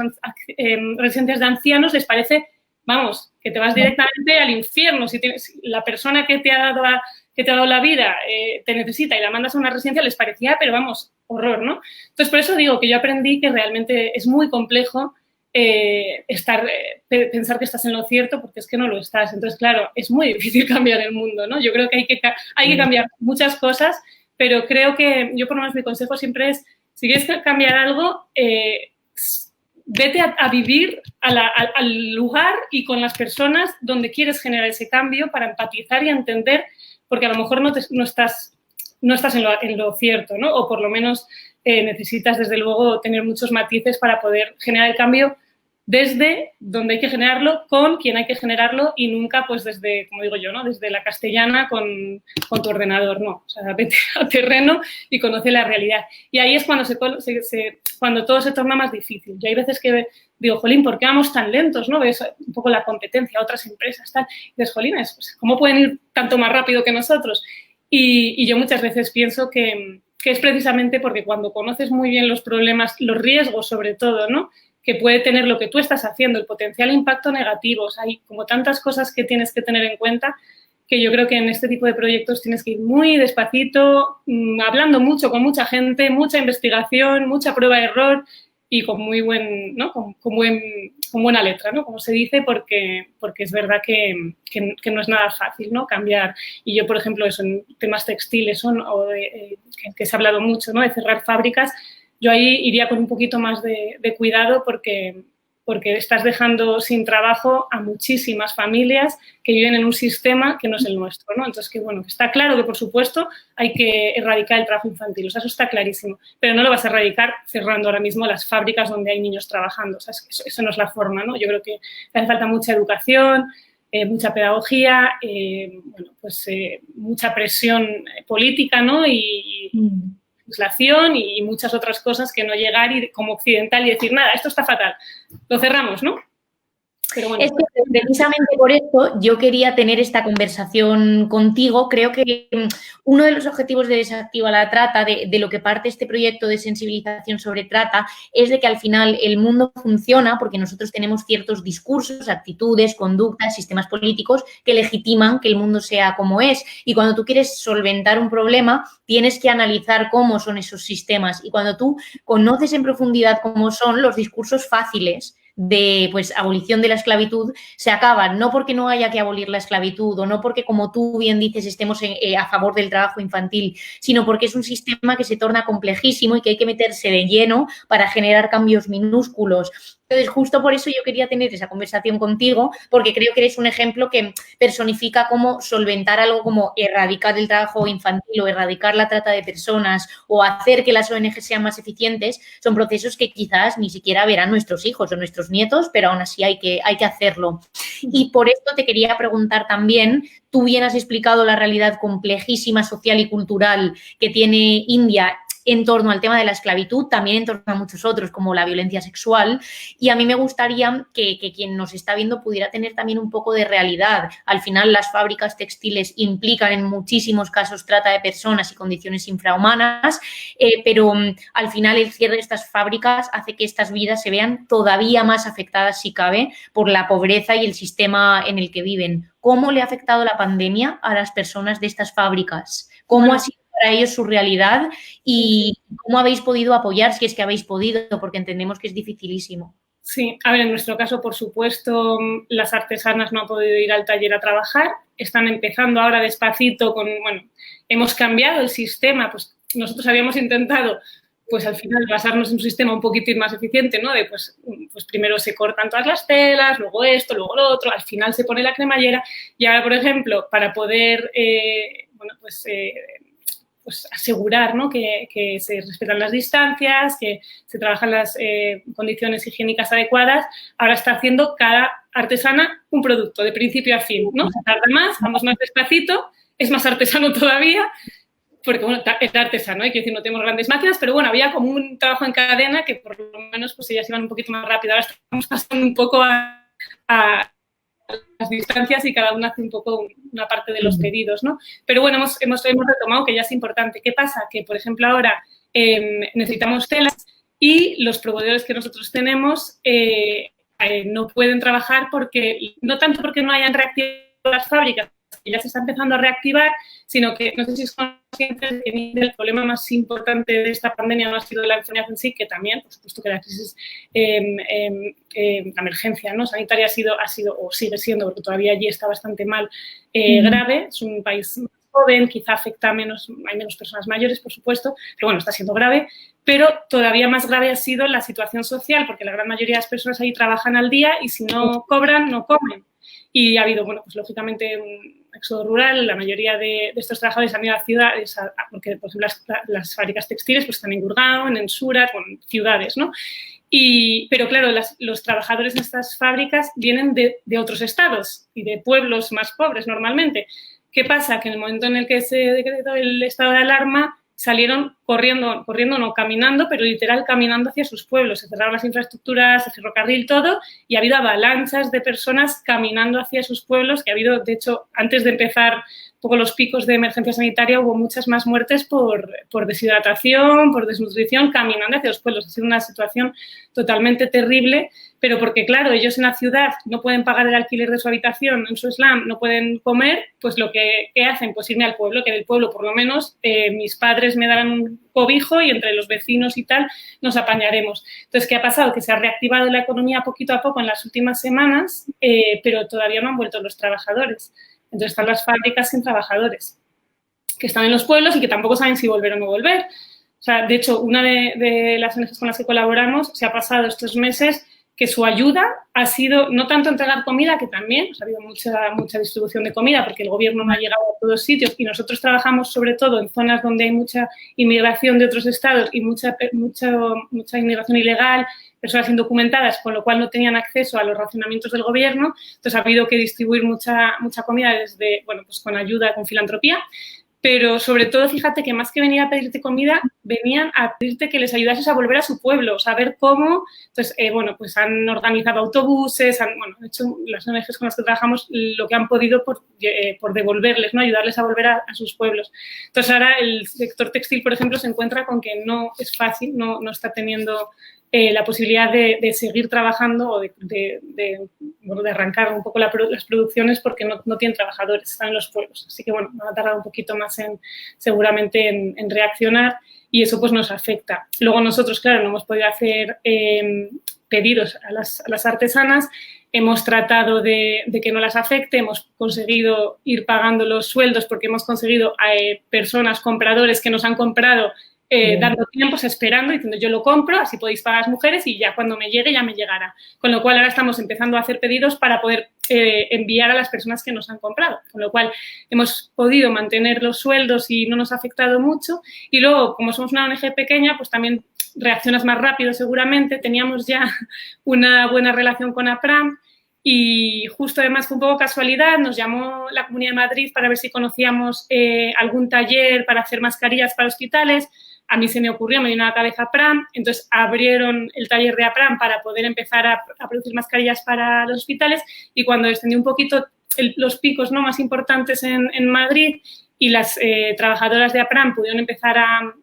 residencias de ancianos les parece, vamos, que te vas directamente al infierno. Si la persona que te ha dado la vida te necesita y la mandas a una residencia les parecía, pero vamos, horror, ¿no? Entonces por eso digo que yo aprendí que realmente es muy complejo pensar que estás en lo cierto porque es que no lo estás. Entonces, claro, es muy difícil cambiar el mundo, ¿no? Yo creo que hay que cambiar muchas cosas, pero creo que yo por lo menos mi consejo siempre es, si quieres cambiar algo, vete a vivir al lugar y con las personas donde quieres generar ese cambio para empatizar y entender, porque a lo mejor no estás en lo cierto, ¿no? O por lo menos necesitas, desde luego, tener muchos matices para poder generar el cambio desde donde hay que generarlo, con quien hay que generarlo y nunca, pues, desde, como digo yo, ¿no? Desde la castellana con tu ordenador, no. O sea, vete al terreno y conoce la realidad. Y ahí es cuando cuando todo se torna más difícil. Yo hay veces que digo, jolín, ¿por qué vamos tan lentos, no? Ves un poco la competencia, otras empresas, tal. Y dices, jolines, pues, ¿cómo pueden ir tanto más rápido que nosotros? Y yo muchas veces pienso que es precisamente porque cuando conoces muy bien los problemas, los riesgos sobre todo, ¿no? Que puede tener lo que tú estás haciendo, el potencial impacto negativo. O sea, hay como tantas cosas que tienes que tener en cuenta que yo creo que en este tipo de proyectos tienes que ir muy despacito, hablando mucho con mucha gente, mucha investigación, mucha prueba de error y con muy buen, ¿no? con buena letra, ¿no? Como se dice, porque es verdad que no es nada fácil, ¿no? Cambiar. Y yo, por ejemplo, eso en temas textiles que se ha hablado mucho, ¿no? De cerrar fábricas, yo ahí iría con un poquito más de cuidado porque estás dejando sin trabajo a muchísimas familias que viven en un sistema que no es el nuestro, ¿no? Entonces, que bueno, está claro que, por supuesto, hay que erradicar el trabajo infantil, o sea, eso está clarísimo, pero no lo vas a erradicar cerrando ahora mismo las fábricas donde hay niños trabajando, o sea, eso no es la forma, ¿no? Yo creo que hace falta mucha educación, mucha pedagogía, mucha presión política, ¿no? Legislación y muchas otras cosas que no llegar y como occidental y decir, nada, esto está fatal, lo cerramos, ¿no? Pero bueno. Es que precisamente por esto yo quería tener esta conversación contigo. Creo que uno de los objetivos de Desactiva la Trata, de lo que parte este proyecto de sensibilización sobre trata, es de que al final el mundo funciona porque nosotros tenemos ciertos discursos, actitudes, conductas, sistemas políticos que legitiman que el mundo sea como es. Y cuando tú quieres solventar un problema, tienes que analizar cómo son esos sistemas. Y cuando tú conoces en profundidad cómo son los discursos fáciles de pues abolición de la esclavitud se acaban, no porque no haya que abolir la esclavitud o no porque, como tú bien dices, estemos a favor del trabajo infantil, sino porque es un sistema que se torna complejísimo y que hay que meterse de lleno para generar cambios minúsculos. Entonces, justo por eso yo quería tener esa conversación contigo, porque creo que eres un ejemplo que personifica cómo solventar algo como erradicar el trabajo infantil o erradicar la trata de personas o hacer que las ONG sean más eficientes. Son procesos que quizás ni siquiera verán nuestros hijos o nuestros nietos, pero aún así hay que hacerlo. Y por esto te quería preguntar también, tú bien has explicado la realidad complejísima social y cultural que tiene India en torno al tema de la esclavitud, también en torno a muchos otros, como la violencia sexual. Y a mí me gustaría que quien nos está viendo pudiera tener también un poco de realidad. Al final, las fábricas textiles implican en muchísimos casos trata de personas y condiciones infrahumanas, pero al final el cierre de estas fábricas hace que estas vidas se vean todavía más afectadas, si cabe, por la pobreza y el sistema en el que viven. ¿Cómo le ha afectado la pandemia a las personas de estas fábricas? ¿Cómo ha sido para ellos su realidad y cómo habéis podido apoyar, si es que habéis podido, porque entendemos que es dificilísimo? Sí, a ver, en nuestro caso, por supuesto, las artesanas no han podido ir al taller a trabajar, están empezando ahora despacito hemos cambiado el sistema, pues nosotros habíamos intentado pues al final basarnos en un sistema un poquitín más eficiente, ¿no? De pues primero se cortan todas las telas, luego esto, luego lo otro, al final se pone la cremallera y ahora, por ejemplo, para poder, pues asegurar, ¿no? que se respetan las distancias, que se trabajan las condiciones higiénicas adecuadas, ahora está haciendo cada artesana un producto de principio a fin, ¿no? Se tarda más, vamos más despacito, es más artesano todavía, porque, bueno, es artesano, quiero decir, no tenemos grandes máquinas, pero bueno, había como un trabajo en cadena que por lo menos pues ellas iban un poquito más rápido. Ahora estamos pasando un poco a las distancias y cada una hace un poco una parte de los pedidos, ¿no? Pero bueno, hemos retomado que ya es importante. ¿Qué pasa? Que, por ejemplo, ahora necesitamos telas y los proveedores que nosotros tenemos no pueden trabajar porque, no tanto porque no hayan reactivado las fábricas, que ya se está empezando a reactivar, sino que no sé si es consciente de que el problema más importante de esta pandemia no ha sido la enfermedad en sí, que también, por supuesto que la crisis, la emergencia, ¿no? Sanitaria ha sido o sigue siendo, porque todavía allí está bastante mal, grave. Es un país joven, quizá afecta a menos, hay menos personas mayores, por supuesto, pero bueno, está siendo grave. Pero todavía más grave ha sido la situación social, porque la gran mayoría de las personas ahí trabajan al día y si no cobran, no comen. Y ha habido, bueno, pues lógicamente un éxodo rural, la mayoría de estos trabajadores han ido a ciudades, porque por ejemplo las fábricas textiles pues están en Gurgaon, en Surat, en ciudades, ¿no? Pero claro, los trabajadores de estas fábricas vienen de otros estados y de pueblos más pobres normalmente. ¿Qué pasa? Que en el momento en el que se decretó el estado de alarma, salieron corriendo no, caminando, pero literal caminando hacia sus pueblos. Se cerraron las infraestructuras, el ferrocarril, todo, y ha habido avalanchas de personas caminando hacia sus pueblos, que ha habido, de hecho, antes de empezar un poco los picos de emergencia sanitaria, hubo muchas más muertes por deshidratación, por desnutrición, caminando hacia los pueblos. Ha sido una situación totalmente terrible, pero porque, claro, ellos en la ciudad no pueden pagar el alquiler de su habitación, en su slum no pueden comer, pues lo que hacen, pues irme al pueblo, que del pueblo por lo menos mis padres me darán un cobijo y entre los vecinos y tal nos apañaremos. Entonces, ¿qué ha pasado? Que se ha reactivado la economía poquito a poco en las últimas semanas, pero todavía no han vuelto los trabajadores. Entonces, están las fábricas sin trabajadores, que están en los pueblos y que tampoco saben si volver o no volver. O sea, de hecho, una de las ONGs con las que colaboramos se ha pasado estos meses que su ayuda ha sido no tanto entregar comida, que también ha habido mucha distribución de comida porque el gobierno no ha llegado a todos sitios y nosotros trabajamos sobre todo en zonas donde hay mucha inmigración de otros estados y mucha inmigración ilegal, personas indocumentadas, con lo cual no tenían acceso a los racionamientos del gobierno. Entonces, ha habido que distribuir mucha comida desde, bueno, pues con ayuda, con filantropía. Pero sobre todo, fíjate que más que venir a pedirte comida, venían a pedirte que les ayudases a volver a su pueblo, saber cómo. Entonces, bueno, pues han organizado autobuses, han hecho las ONGs con las que trabajamos lo que han podido por devolverles, ¿no? Ayudarles a volver a sus pueblos. Entonces, ahora el sector textil, por ejemplo, se encuentra con que no es fácil, no está teniendo la posibilidad de seguir trabajando o de arrancar un poco las producciones porque no tienen trabajadores, están en los pueblos. Así que, bueno, van a tardar un poquito más seguramente en reaccionar y eso pues nos afecta. Luego nosotros, claro, no hemos podido hacer pedidos a las artesanas, hemos tratado de que no las afecte, hemos conseguido ir pagando los sueldos porque hemos conseguido personas, compradores que nos han comprado dando tiempos, esperando, diciendo yo lo compro, así podéis pagar las mujeres y ya cuando me llegue ya me llegará. Con lo cual ahora estamos empezando a hacer pedidos para poder enviar a las personas que nos han comprado. Con lo cual hemos podido mantener los sueldos y no nos ha afectado mucho. Y luego, como somos una ONG pequeña, pues también reaccionas más rápido seguramente. Teníamos ya una buena relación con APRAM y justo además fue un poco casualidad, nos llamó la Comunidad de Madrid para ver si conocíamos algún taller para hacer mascarillas para hospitales. A mí se me ocurrió, me vino a la cabeza APRAM, entonces abrieron el taller de APRAM para poder empezar a producir mascarillas para los hospitales y cuando extendió un poquito los picos más importantes en Madrid y las trabajadoras de APRAM pudieron empezar a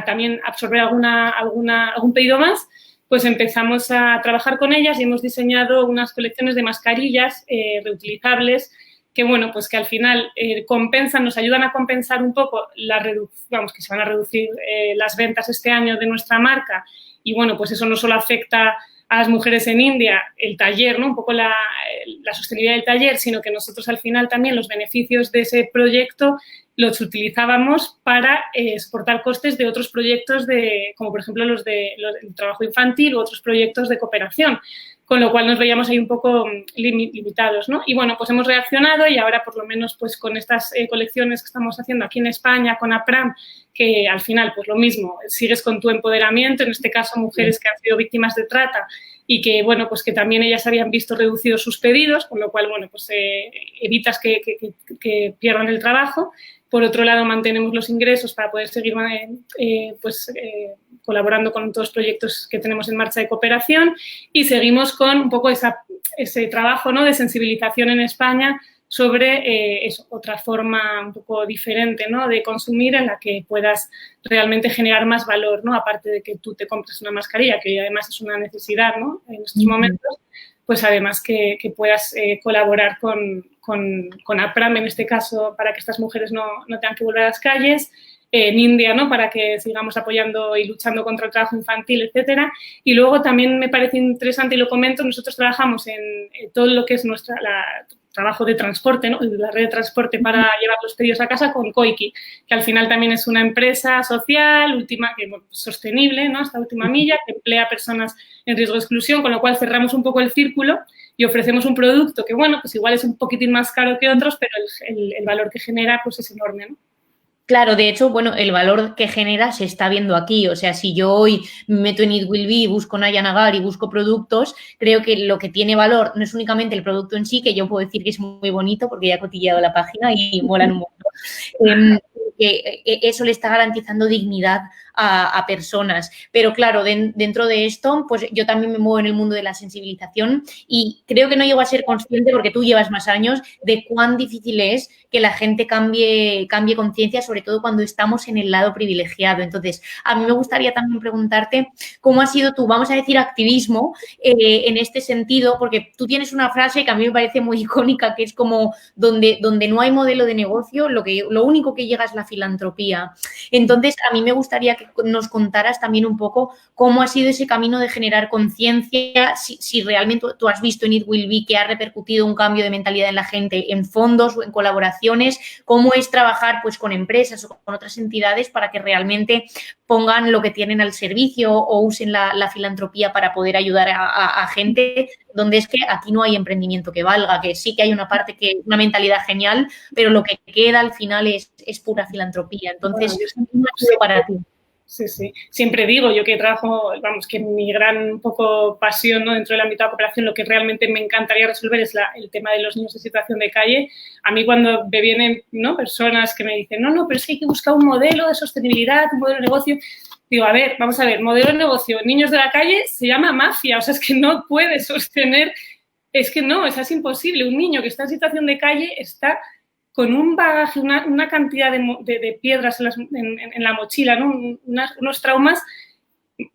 también absorber algún pedido más, pues empezamos a trabajar con ellas y hemos diseñado unas colecciones de mascarillas reutilizables que, bueno, pues que al final compensan, nos ayudan a compensar un poco que se van a reducir las ventas este año de nuestra marca y bueno, pues eso no solo afecta a las mujeres en India, el taller, ¿no? Un poco la sostenibilidad del taller, sino que nosotros al final también los beneficios de ese proyecto los utilizábamos para exportar costes de otros proyectos, como por ejemplo los del trabajo infantil u otros proyectos de cooperación, con lo cual nos veíamos ahí un poco limitados, ¿no? Y bueno, pues hemos reaccionado y ahora por lo menos pues con estas colecciones que estamos haciendo aquí en España con APRAM, que al final pues lo mismo, sigues con tu empoderamiento, en este caso mujeres que han sido víctimas de trata y que, bueno, pues que también ellas habían visto reducidos sus pedidos, con lo cual, bueno, pues evitas que pierdan el trabajo. Por otro lado, mantenemos los ingresos para poder seguir colaborando con todos los proyectos que tenemos en marcha de cooperación y seguimos con un poco ese trabajo, ¿no?, de sensibilización en España sobre otra forma un poco diferente, ¿no?, de consumir en la que puedas realmente generar más valor, ¿no?, aparte de que tú te compres una mascarilla, que además es una necesidad, ¿no?, en estos momentos, pues además que puedas colaborar con APRAM, en este caso, para que estas mujeres no tengan que volver a las calles, en India, ¿no?, para que sigamos apoyando y luchando contra el trabajo infantil, etcétera. Y luego también me parece interesante, y lo comento, nosotros trabajamos en todo lo que es trabajo de transporte, ¿no?, la red de transporte para llevar los pedidos a casa con Koiki, que al final también es una empresa social, sostenible, ¿no?, esta última milla, que emplea a personas en riesgo de exclusión, con lo cual cerramos un poco el círculo y ofrecemos un producto que, bueno, pues igual es un poquitín más caro que otros, pero el valor que genera pues es enorme, ¿no? Claro, de hecho, bueno, el valor que genera se está viendo aquí. O sea, si yo hoy me meto en It Will Be, busco Naya Nagar y busco productos, creo que lo que tiene valor no es únicamente el producto en sí, que yo puedo decir que es muy bonito porque ya he cotilleado la página y molan un montón. Eso le está garantizando dignidad a personas. Pero claro, dentro de esto, pues yo también me muevo en el mundo de la sensibilización y creo que no llego a ser consciente, porque tú llevas más años, de cuán difícil es que la gente cambie conciencia, sobre todo cuando estamos en el lado privilegiado. Entonces, a mí me gustaría también preguntarte cómo ha sido tu, vamos a decir, activismo en este sentido, porque tú tienes una frase que a mí me parece muy icónica, que es como donde no hay modelo de negocio, lo único que llega es la filantropía. Entonces, a mí me gustaría que nos contaras también un poco cómo ha sido ese camino de generar conciencia, si realmente tú has visto en It Will Be que ha repercutido un cambio de mentalidad en la gente, en fondos o en colaboraciones, cómo es trabajar pues con empresas o con otras entidades para que realmente pongan lo que tienen al servicio o usen la filantropía para poder ayudar a gente, donde es que aquí no hay emprendimiento que valga, que sí que hay una parte que es una mentalidad genial, pero lo que queda al final es pura filantropía. Entonces, ¿cómo ha sido para ti? Sí, sí. Siempre digo, yo que trabajo, vamos, que mi gran un poco pasión, ¿no?, dentro del ámbito de la cooperación, lo que realmente me encantaría resolver es el tema de los niños en situación de calle. A mí cuando me vienen, ¿no?, personas que me dicen, no, pero es que hay que buscar un modelo de sostenibilidad, un modelo de negocio. Digo, a ver, vamos a ver, modelo de negocio, niños de la calle, se llama mafia, o sea, es que no puede sostener, es que no, es imposible. Un niño que está en situación de calle está con un bagaje, una cantidad de piedras en la mochila, ¿no?, unos traumas,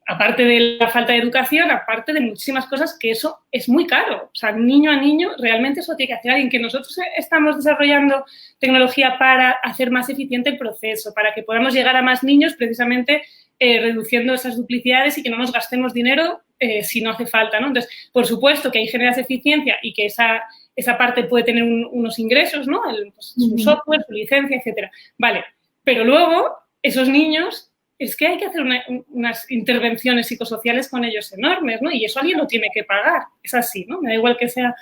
aparte de la falta de educación, aparte de muchísimas cosas, que eso es muy caro. O sea, niño a niño, realmente eso tiene que hacer alguien. Que nosotros estamos desarrollando tecnología para hacer más eficiente el proceso, para que podamos llegar a más niños precisamente reduciendo esas duplicidades y que no nos gastemos dinero si no hace falta, ¿no? Entonces, por supuesto que ahí generas eficiencia y que esa parte puede tener unos ingresos, ¿no?, su software, su licencia, etcétera. Vale, pero luego esos niños es que hay que hacer unas intervenciones psicosociales con ellos enormes, ¿no? Y eso alguien lo tiene que pagar. Es así, ¿no? Me da igual que sea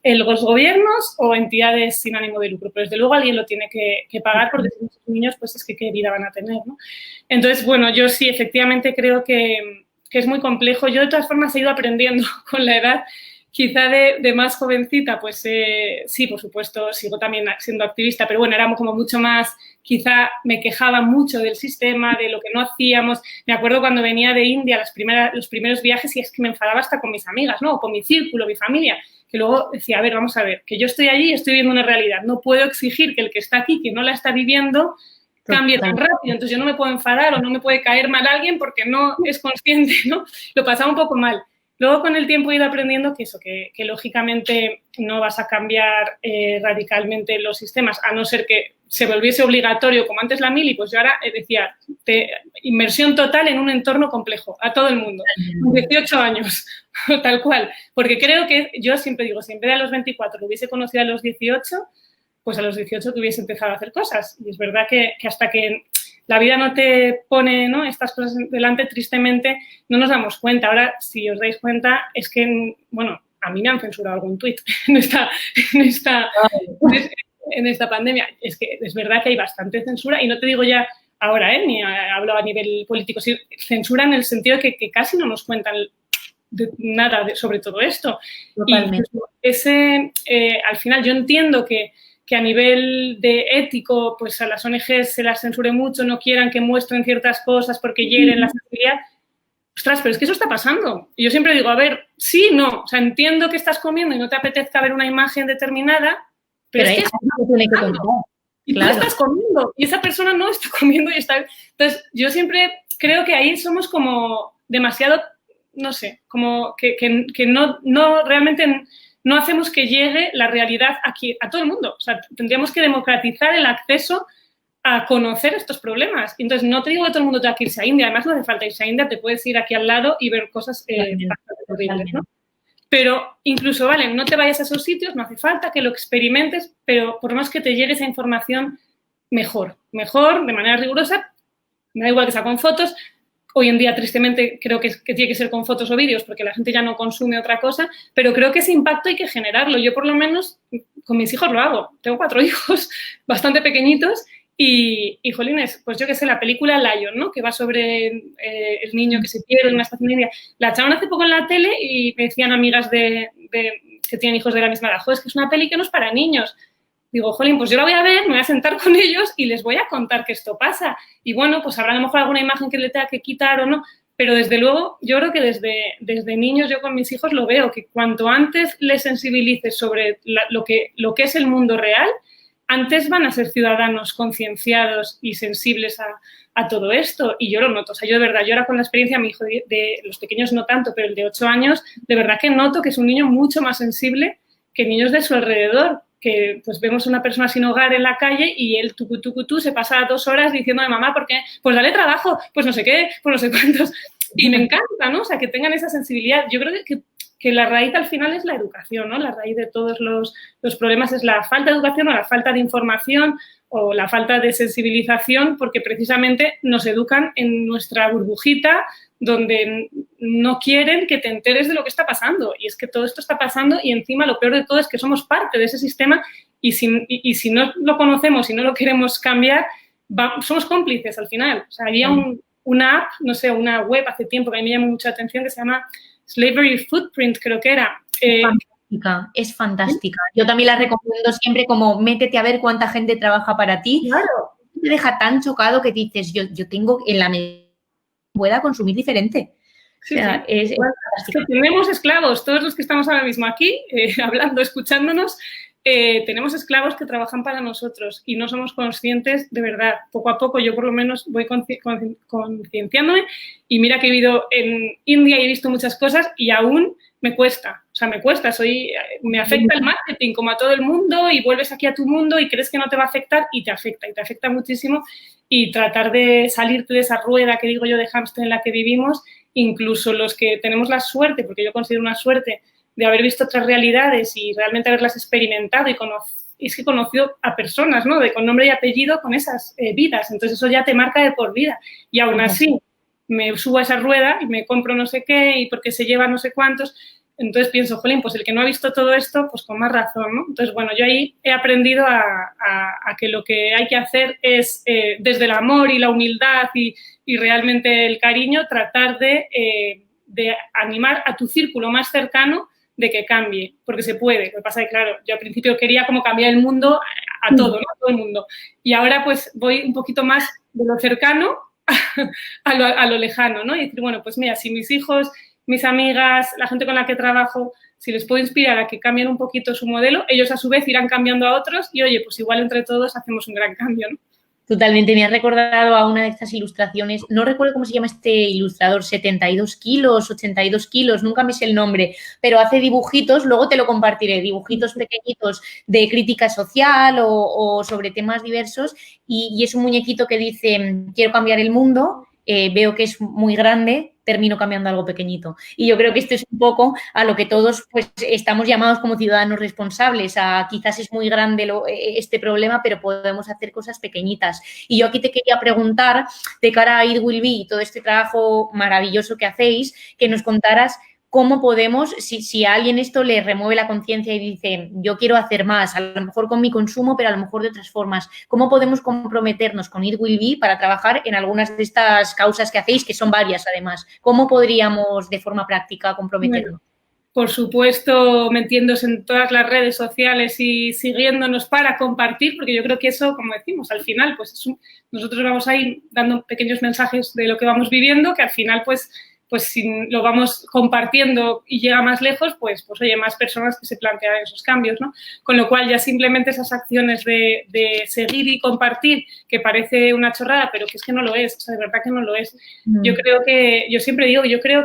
los gobiernos o entidades sin ánimo de lucro, pero desde luego alguien lo tiene que pagar porque si esos niños, pues es que qué vida van a tener, ¿no? Entonces, bueno, yo sí, efectivamente creo que es muy complejo. Yo, de todas formas, he ido aprendiendo con la edad. Quizá de más jovencita, pues sí, por supuesto, sigo también siendo activista, pero bueno, éramos como mucho más, quizá me quejaba mucho del sistema, de lo que no hacíamos. Me acuerdo cuando venía de India, los primeros viajes, y es que me enfadaba hasta con mis amigas, ¿no?, o con mi círculo, mi familia, que luego decía, a ver, vamos a ver, que yo estoy allí y estoy viviendo una realidad. No puedo exigir que el que está aquí, que no la está viviendo, cambie tan rápido. Entonces, yo no me puedo enfadar o no me puede caer mal alguien porque no es consciente, ¿no? Lo pasaba un poco mal. Luego, con el tiempo he ido aprendiendo que eso, que lógicamente no vas a cambiar radicalmente los sistemas, a no ser que se volviese obligatorio, como antes la mili, pues yo ahora decía, inmersión total en un entorno complejo, a todo el mundo, con 18 años, tal cual. Porque creo que, yo siempre digo, si en vez de a los 24 lo hubiese conocido a los 18, pues a los 18 te hubiese empezado a hacer cosas. Y es verdad que hasta que la vida no te pone, ¿no?, estas cosas delante, tristemente, no nos damos cuenta. Ahora, si os dais cuenta, es que, bueno, a mí me han censurado algún tuit en esta pandemia. Es que es verdad que hay bastante censura y no te digo ya ahora, ni hablo a nivel político, sí, censura en el sentido de que casi no nos cuentan nada sobre todo esto. Totalmente. Y al final yo entiendo que a nivel de ético, pues a las ONGs se las censure mucho, no quieran que muestren ciertas cosas porque hieren la sensibilidad. Ostras, pero es que eso está pasando. Y yo siempre digo, a ver, sí, no. O sea, entiendo que estás comiendo y no te apetezca ver una imagen determinada, pero es que tiene que contar. Y claro, tú estás comiendo y esa persona no está comiendo y está... Entonces, yo siempre creo que ahí somos como demasiado, no sé, como que no realmente... no hacemos que llegue la realidad aquí a todo el mundo. O sea, tendríamos que democratizar el acceso a conocer estos problemas. Entonces, no te digo que todo el mundo tenga que irse a India. Además, no hace falta irse a India. Te puedes ir aquí al lado y ver cosas bastante horribles, ¿no? Pero incluso, vale, no te vayas a esos sitios, no hace falta que lo experimentes, pero por lo menos que te llegue esa información mejor, de manera rigurosa. Me da igual que sea con fotos. Hoy en día, tristemente, creo que tiene que ser con fotos o vídeos porque la gente ya no consume otra cosa, pero creo que ese impacto hay que generarlo. Yo, por lo menos, con mis hijos lo hago. Tengo 4 hijos bastante pequeñitos y jolines, pues yo qué sé, la película Lion, ¿no?, que va sobre el niño que se pierde en una estación india. La echaron hace poco en la tele y me decían amigas que tienen hijos de la misma edad, joder, es que es una peli que no es para niños. Digo, jolín, pues yo la voy a ver, me voy a sentar con ellos y les voy a contar que esto pasa. Y bueno, pues habrá a lo mejor alguna imagen que le tenga que quitar o no, pero desde luego yo creo que desde niños yo con mis hijos lo veo, que cuanto antes les sensibilices sobre lo que es el mundo real, antes van a ser ciudadanos concienciados y sensibles a todo esto. Y yo lo noto. O sea, yo de verdad, yo ahora con la experiencia, mi hijo de los pequeños no tanto, pero el de 8 años, de verdad que noto que es un niño mucho más sensible que niños de su alrededor, que pues vemos a una persona sin hogar en la calle y él tucu, se pasa 2 horas diciendo de mamá, ¿por qué? Pues dale trabajo, pues no sé qué, pues no sé cuántos. Y me encanta, ¿no? O sea, que tengan esa sensibilidad. Yo creo que la raíz al final es la educación, ¿no? La raíz de todos los problemas es la falta de educación o la falta de información o la falta de sensibilización, porque precisamente nos educan en nuestra burbujita donde no quieren que te enteres de lo que está pasando. Y es que todo esto está pasando y encima lo peor de todo es que somos parte de ese sistema y si no lo conocemos y no lo queremos cambiar, somos cómplices al final. O sea, había una app, no sé, una web hace tiempo que a mí me llamó mucha atención que se llama Slavery Footprint, creo que era. Es fantástica. Yo también la recomiendo siempre como métete a ver cuánta gente trabaja para ti. Claro. Te deja tan chocado que dices, yo tengo en la medida que pueda consumir diferente. Sí, o sea, sí. es que tenemos esclavos, todos los que estamos ahora mismo aquí, hablando, escuchándonos, tenemos esclavos que trabajan para nosotros y no somos conscientes de verdad. Poco a poco yo por lo menos voy concienciándome y mira que he vivido en India y he visto muchas cosas y aún me cuesta. O sea, me cuesta. Me afecta el marketing como a todo el mundo y vuelves aquí a tu mundo y crees que no te va a afectar y te afecta muchísimo y tratar de salirte de esa rueda que digo yo de hámster en la que vivimos, incluso los que tenemos la suerte, porque yo considero una suerte, de haber visto otras realidades y realmente haberlas experimentado y es que he conocido a personas, ¿no?, con nombre y apellido con esas vidas. Entonces, eso ya te marca de por vida. Y aún así, me subo a esa rueda y me compro no sé qué y porque se lleva no sé cuántos. Entonces, pienso, jolín, pues el que no ha visto todo esto, pues con más razón, ¿no? Entonces, bueno, yo ahí he aprendido a que lo que hay que hacer es, desde el amor y la humildad y realmente el cariño, tratar de animar a tu círculo más cercano de que cambie, porque se puede. Lo que pasa es que, claro, yo al principio quería como cambiar el mundo a todo, ¿no? A todo el mundo. Y ahora, pues, voy un poquito más de lo cercano a lo lejano, ¿no? Y decir, bueno, pues mira, si mis hijos, mis amigas, la gente con la que trabajo, si les puedo inspirar a que cambien un poquito su modelo, ellos a su vez irán cambiando a otros y, oye, pues igual entre todos hacemos un gran cambio, ¿no? Totalmente, me has recordado a una de estas ilustraciones, no recuerdo cómo se llama este ilustrador, 72 kilos, 82 kilos, nunca me sé el nombre, pero hace dibujitos, luego te lo compartiré, dibujitos pequeñitos de crítica social o sobre temas diversos y es un muñequito que dice, quiero cambiar el mundo, veo que es muy grande, termino cambiando algo pequeñito. Y yo creo que esto es un poco a lo que todos pues, estamos llamados como ciudadanos responsables, a quizás es muy grande este problema, pero podemos hacer cosas pequeñitas. Y yo aquí te quería preguntar, de cara a It Will Be y todo este trabajo maravilloso que hacéis, que nos contaras cómo podemos, si a alguien esto le remueve la conciencia y dice, yo quiero hacer más, a lo mejor con mi consumo, pero a lo mejor de otras formas, ¿cómo podemos comprometernos con It Will Be para trabajar en algunas de estas causas que hacéis, que son varias además? ¿Cómo podríamos de forma práctica comprometernos? Bueno, por supuesto, metiéndose en todas las redes sociales y siguiéndonos para compartir, porque yo creo que eso, como decimos, al final, pues nosotros vamos a ir dando pequeños mensajes de lo que vamos viviendo, que al final, pues si lo vamos compartiendo y llega más lejos, pues oye, más personas que se plantean esos cambios, ¿no? Con lo cual, ya simplemente esas acciones de seguir y compartir, que parece una chorrada, pero que es que no lo es, o sea, de verdad que no lo es. Yo siempre digo,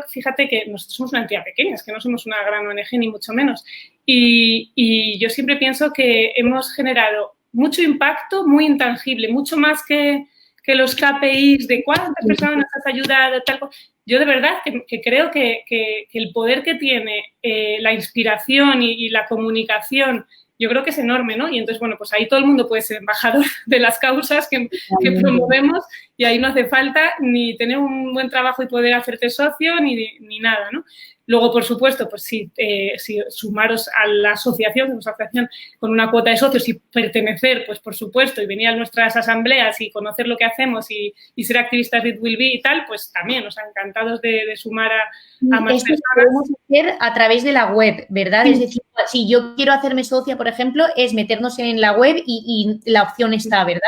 fíjate que nosotros somos una entidad pequeña, es que no somos una gran ONG, ni mucho menos. Y yo siempre pienso que hemos generado mucho impacto muy intangible, mucho más que los KPIs de cuántas personas has ayudado, tal cosa. Yo de verdad que creo que el poder que tiene la inspiración y la comunicación, yo creo que es enorme, ¿no? Y entonces, bueno, pues ahí todo el mundo puede ser embajador de las causas que promovemos y ahí no hace falta ni tener un buen trabajo y poder hacerte socio ni nada, ¿no? Luego, por supuesto, pues si sumaros a la asociación con una cuota de socios y pertenecer, pues por supuesto, y venir a nuestras asambleas y conocer lo que hacemos y ser activistas de It Will Be y tal, pues también, o sea, encantados de sumar a más Esto personas. lo podemos hacer a través de la web, ¿verdad? Sí. Es decir, si yo quiero hacerme socia, por ejemplo, es meternos en la web y la opción está, ¿verdad?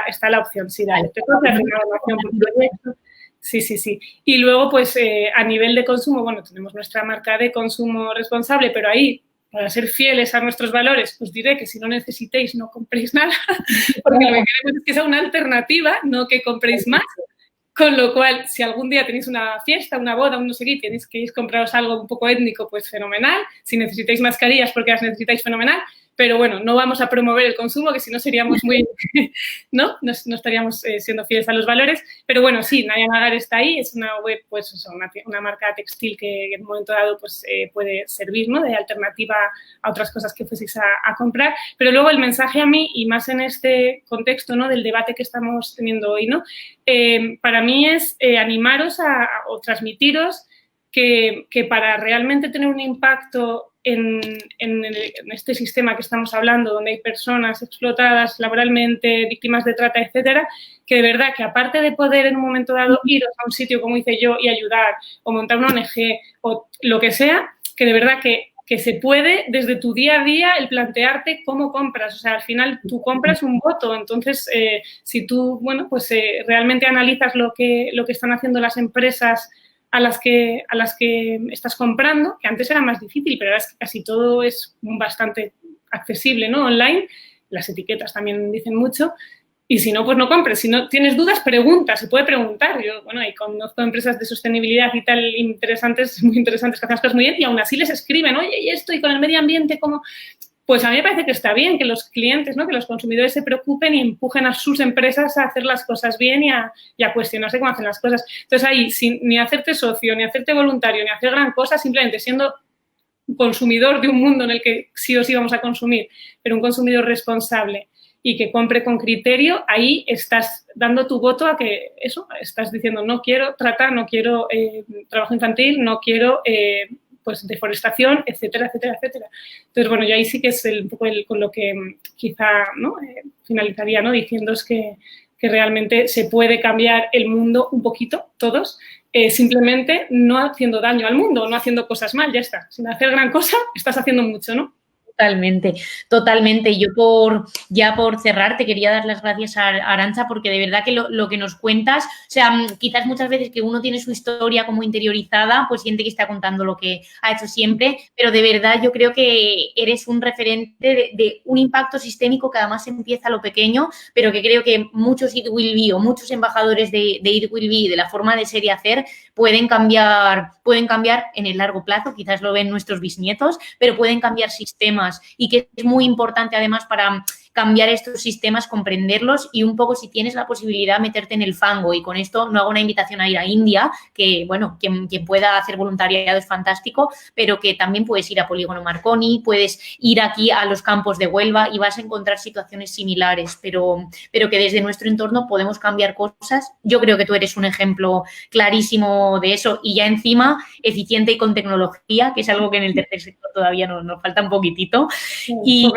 Está la opción, sí, dale. Tengo que hacer una opción por proyecto. Sí. Y luego, pues, a nivel de consumo, bueno, tenemos nuestra marca de consumo responsable, pero ahí, para ser fieles a nuestros valores, os diré que si no necesitéis, no compréis nada, porque lo que queremos es que sea una alternativa, no que compréis más. Con lo cual, si algún día tenéis una fiesta, una boda, un no sé qué, queréis compraros algo un poco étnico, pues fenomenal. Si necesitáis mascarillas porque las necesitáis, fenomenal. Pero bueno, no vamos a promover el consumo, que si no seríamos muy, ¿no? No estaríamos siendo fieles a los valores. Pero bueno, sí, Nadia Nagar está ahí, es una web, pues eso, una marca textil que en un momento dado pues puede servir, ¿no? De alternativa a otras cosas que fueseis a comprar. Pero luego el mensaje a mí, y más en este contexto, ¿no? Del debate que estamos teniendo hoy, ¿no? Para mí es animaros o transmitiros que para realmente tener un impacto en este sistema que estamos hablando, donde hay personas explotadas laboralmente, víctimas de trata, etcétera, que de verdad que aparte de poder en un momento dado iros a un sitio, como hice yo, y ayudar, o montar una ONG, o lo que sea, que de verdad que se puede desde tu día a día el plantearte cómo compras. O sea, al final tú compras un voto. Entonces, si tú, bueno, pues realmente analizas lo que están haciendo las empresas a las que estás comprando, que antes era más difícil, pero ahora es que casi todo es bastante accesible, ¿no? Online. Las etiquetas también dicen mucho. Y si no, pues no compres. Si no tienes dudas, pregunta. Se puede preguntar. Yo, bueno, y conozco empresas de sostenibilidad y tal muy interesantes, que hacen las cosas muy bien y aún así les escriben, oye, ¿y esto? ¿Y con el medio ambiente cómo? Pues a mí me parece que está bien que los clientes, ¿no? Que los consumidores se preocupen y empujen a sus empresas a hacer las cosas bien y a cuestionarse cómo hacen las cosas. Entonces ahí, sin ni hacerte socio, ni hacerte voluntario, ni hacer gran cosa, simplemente siendo consumidor de un mundo en el que sí o sí vamos a consumir, pero un consumidor responsable y que compre con criterio, ahí estás dando tu voto a que eso, estás diciendo no quiero trata, no quiero trabajo infantil, no quiero pues deforestación, etcétera, etcétera, etcétera. Entonces, bueno, yo ahí sí que es un poco con lo que quizá ¿no? Finalizaría, ¿no? Diciéndoos que realmente se puede cambiar el mundo un poquito, todos, simplemente no haciendo daño al mundo, no haciendo cosas mal, ya está. Sin hacer gran cosa, estás haciendo mucho, ¿no? Totalmente, totalmente. Yo ya por cerrar te quería dar las gracias a Arantxa porque de verdad que lo que nos cuentas, o sea, quizás muchas veces que uno tiene su historia como interiorizada, pues siente que está contando lo que ha hecho siempre, pero de verdad yo creo que eres un referente de un impacto sistémico que además empieza a lo pequeño, pero que creo que muchos It Will Be o muchos embajadores de It Will Be, de la forma de ser y hacer, pueden cambiar en el largo plazo, quizás lo ven nuestros bisnietos, pero pueden cambiar sistemas y que es muy importante además para cambiar estos sistemas, comprenderlos y un poco si tienes la posibilidad meterte en el fango y con esto no hago una invitación a ir a India, que bueno, quien pueda hacer voluntariado es fantástico, pero que también puedes ir a Polígono Marconi, puedes ir aquí a los campos de Huelva y vas a encontrar situaciones similares, pero que desde nuestro entorno podemos cambiar cosas. Yo creo que tú eres un ejemplo clarísimo de eso y ya encima eficiente y con tecnología, que es algo que en el tercer sector todavía nos falta un poquitito. Y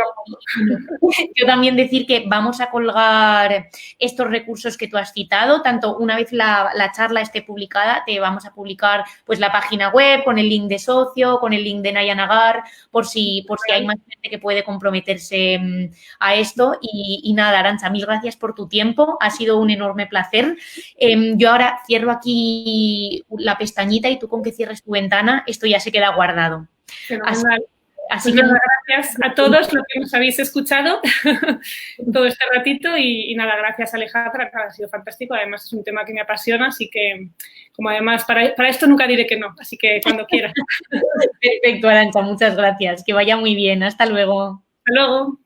yo también decir que vamos a colgar estos recursos que tú has citado, tanto una vez la charla esté publicada, te vamos a publicar pues la página web con el link de socio, con el link de Nayanagar, por si hay más gente que puede comprometerse a esto. Y nada, Arantxa, mil gracias por tu tiempo, ha sido un enorme placer. Yo ahora cierro aquí la pestañita y tú con que cierres tu ventana, esto ya se queda guardado. Así que nada, gracias a todos los que nos habéis escuchado todo este ratito y nada, gracias Alejandra, que ha sido fantástico. Además es un tema que me apasiona, así que como además para esto nunca diré que no, así que cuando quieras. Perfecto, Arantxa, muchas gracias. Que vaya muy bien. Hasta luego. Hasta luego.